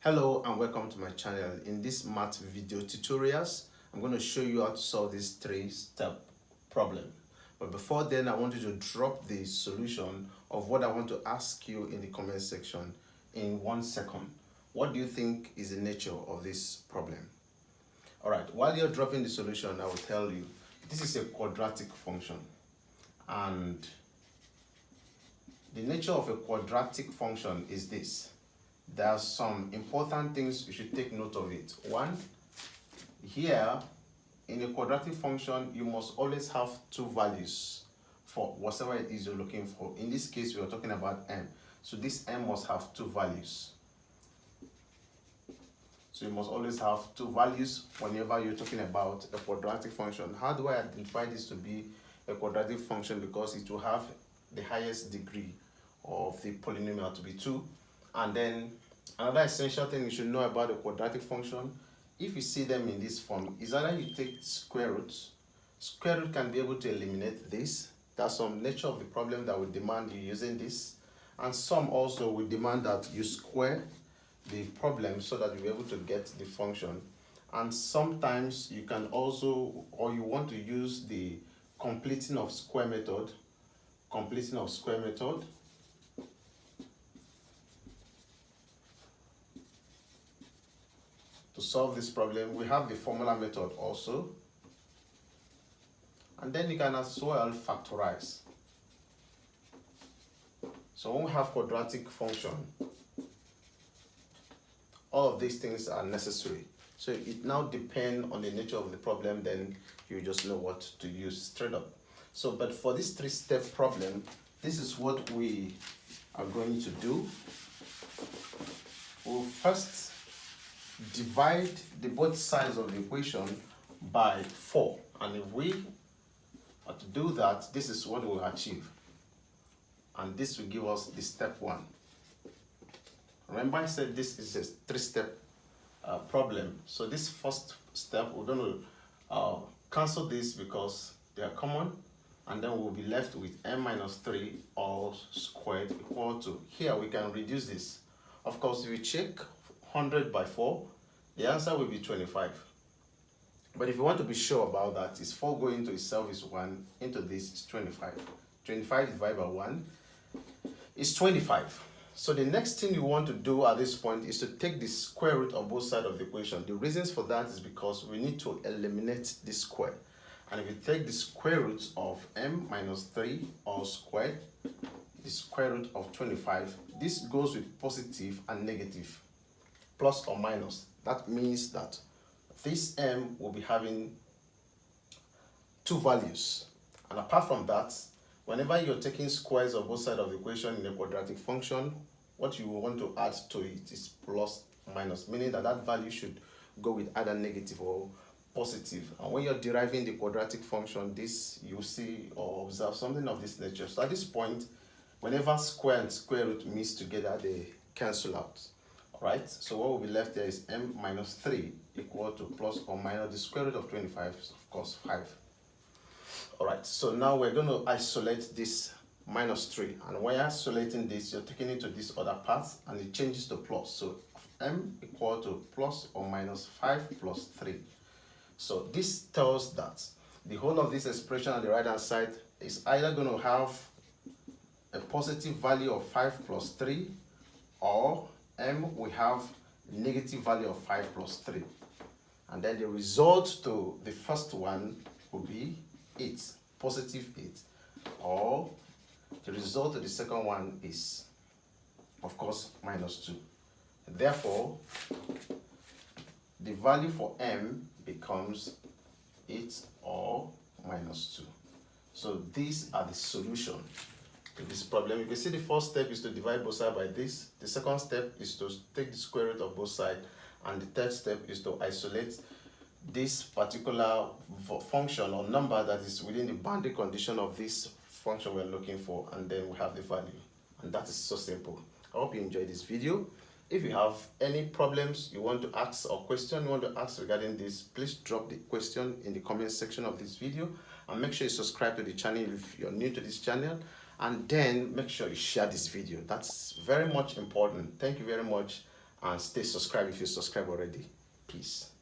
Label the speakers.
Speaker 1: Hello and welcome to my channel. In this math video tutorials, I'm going to show you how to solve this three-step problem. But before then, I want you to drop the solution of what I want to ask you in the comment section in 1 second. What do you think is the nature of this problem? All right, while you're dropping the solution, I will tell you, this is a quadratic function. And the nature of a quadratic function is this. There are some important things you should take note of it. One, here in a quadratic function, you must always have two values for whatever it is you're looking for. In this case, we are talking about m. So this m must have two values. So you must always have two values whenever you're talking about a quadratic function. How do I identify this to be a quadratic function? Because it will have the highest degree of the polynomial to be 2. And then another essential thing you should know about a quadratic function, if you see them in this form, is either you take square roots. Square root can be able to eliminate this. That's some nature of the problem that would demand you using this. And some also will demand that you square the problem so that you'll be able to get the function. And sometimes you can also, or you want to use the completing of square method. To solve this problem, we have the formula method also. And then you can as well factorize. So when we have quadratic function, all of these things are necessary. So it now depends on the nature of the problem, then you just know what to use straight up. So, but for this three-step problem, this is what we are going to do. We'll first divide the both sides of the equation by 4, and if we are to do that, this is what we'll achieve, and this will give us the step 1. Remember I said this is a three-step problem, so this first step we're going to cancel this because they are common, and then we'll be left with m minus 3 all squared equal to, here we can reduce this. Of course, if you check 100 by 4, the answer will be 25. But if you want to be sure about that, is 4 going into itself is 1, into this is 25. 25 divided by 1 is 25. So the next thing you want to do at this point is to take the square root of both sides of the equation. The reasons for that is because we need to eliminate this square. And if you take the square root of m minus 3 all squared, the square root of 25, this goes with positive and negative, plus or minus. That means that this m will be having two values. And apart from that, whenever you're taking squares of both sides of the equation in a quadratic function, what you want to add to it is plus minus, meaning that that value should go with either negative or positive. And when you're deriving the quadratic function, this you see or observe something of this nature. So at this point, whenever square and square root meet together, they cancel out. Alright, so what will be left there is m minus 3 equal to plus or minus the square root of 25, is of course 5. Alright, so now we're going to isolate this minus 3, and when you're isolating this, you're taking it to this other part and it changes to plus. So m equal to plus or minus 5 plus 3. So this tells that the whole of this expression on the right hand side is either going to have a positive value of 5 plus 3, or m we have negative value of 5 plus 3. And then the result to the first one will be 8, positive 8, or the result to the second one is, of course, minus 2. Therefore, the value for m becomes 8 or minus 2. So these are the solution to this problem. You can see the first step is to divide both sides by this. The second step is to take the square root of both sides. And the third step is to isolate this particular function or number that is within the boundary condition of this function we're looking for. And then we have the value. And that is so simple. I hope you enjoyed this video. If you have any problems you want to ask or question you want to ask regarding this, please drop the question in the comment section of this video. And make sure you subscribe to the channel if you're new to this channel. And then make sure you share this video. That's very much important. Thank you very much. and stay subscribed if you subscribe already. Peace.